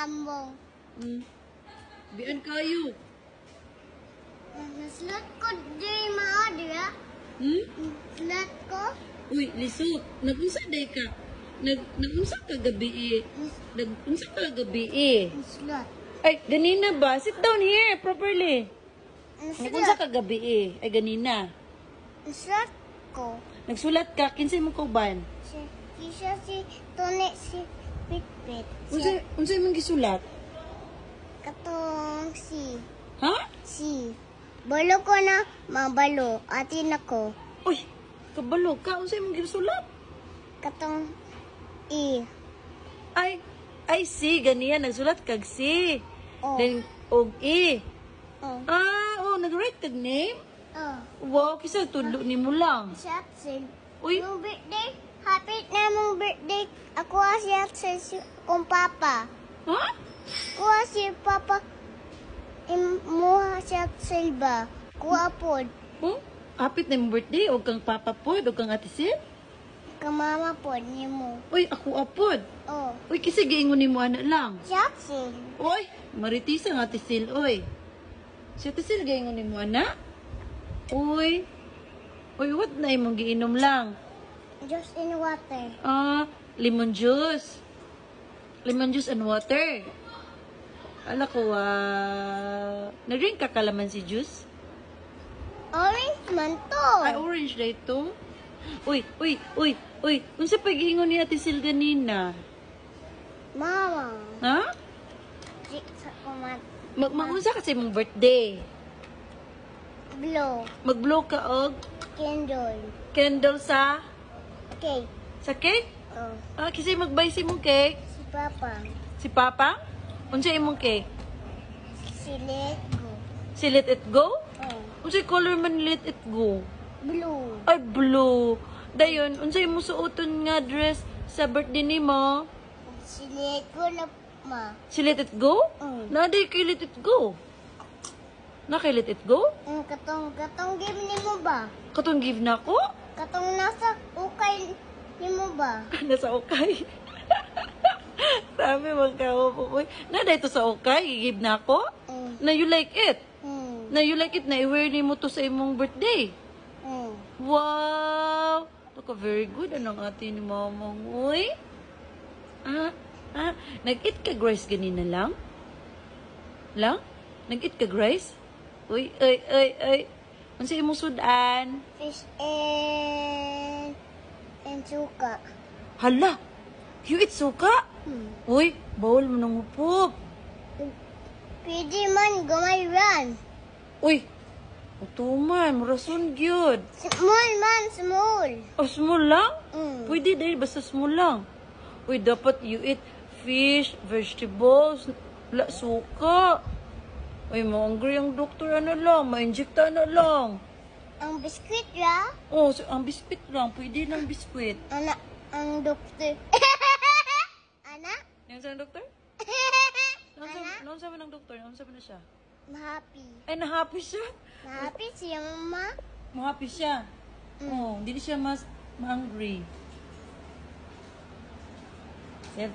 Ambong. Bian kayo. Naslat ko di maadya. Naslat ko. Uy, lisod. Nag-unsa day ka? Nag-unsa ka gabi Nag-unsa ka gabi Naslat. Ay, ganina ba? Sit down here properly. Nag-unsa Naslat. ka gabi Ay, ganina. Naslat ko. Nagsulat ka, kinsay mo kauban? Kisya si Tone si Pitpit. Unsay mong gisulat? Katong si. Ha? Si. Balo ko na mabalo. Atin ako. Uy, kabalo ka. Unsay mong gisulat? Katong I. Ay, si, ganiyan. Nagsulat kag si. Oh. Then, og i. Oh. Nag-write kag name? Oh. Wow, kisa tudlo ni mo lang. Shatsil. Uy. Yung birthday. Happy na mong birthday. Ako si Shatsil si kong papa. Ha? Ako si papa. Imuha Shatsil ba? Kuha po. Oh? Apit na yung birthday, o kang papa pod, o kang ate sil? Kamama po ni mo. Uy, ako apod. Oh. Uy, kasi giingon ni mo anak lang. Shatsil. Uy, maritisa nga ate sil, uy. Si ate sil giingon ni mo anak? Uy, what na imong giinom lang? Just in water. Lemon juice. Lemon juice and water. Ala ko, nag-drink ka kalamansi juice? Orange man to. Ay, orange na ito. Uy. Unsa pag-ingon ni ate sil ganina? Mama. Ha? Sa kumat. Mag-unsa kasi mong birthday? Blow. Mag-blow ka og Candle. candle sa Cake. cake? Oh. Kasi mag-buy si mong cake. Si Papa. Si Papa? Unsa imong cake? Si Lego. Si Let It Go? Oh. Unsa color man Let It Go? Blue. Ay, blue. Dayon, unsa imong suoton nga dress sa birthday nimo? Si Lego na ma. Si Let It Go? Naday kay Let It Go. Na kay Let It Go? Katong game ni mo ba? Katong give na ko? Katong nasa ukay ni mo ba? Nasa okay. Sabi magka-upoy. Naday to sa okay, give na ko? Na you like it? Na you like it, na i-wear ni mo to sa imong birthday? Wow! Naka very good. Anong ate ni mamang? Uy? Nag-eat ka rice ganina lang? Lang? Nag-eat ka rice? Uy. Ano sa imong sudan? Fish and suka. Hala! You eat suka? Uy, bawal mo nang upop. Pwede man gamay ran. Uy! Utuman, murason gyud. Small man, small. Small lang? Pwede. Pwede dahil basta small lang. Uy, dapat you eat fish, vegetables, wala suka. Uy, ma-hungry ang doktor lang, ma-injecta lang. Ang biskwit ra. Ang biskwit lang, pwede lang biskwit. Anak, ang doktor. Anak? Yan sa doktor? Noon sabi ng doktor, noon sabi na siya? Happy. Ay, na-happy siya. Happy siya, mama. Ma-happy siya. Hindi siya mas ma-hungry. Yan,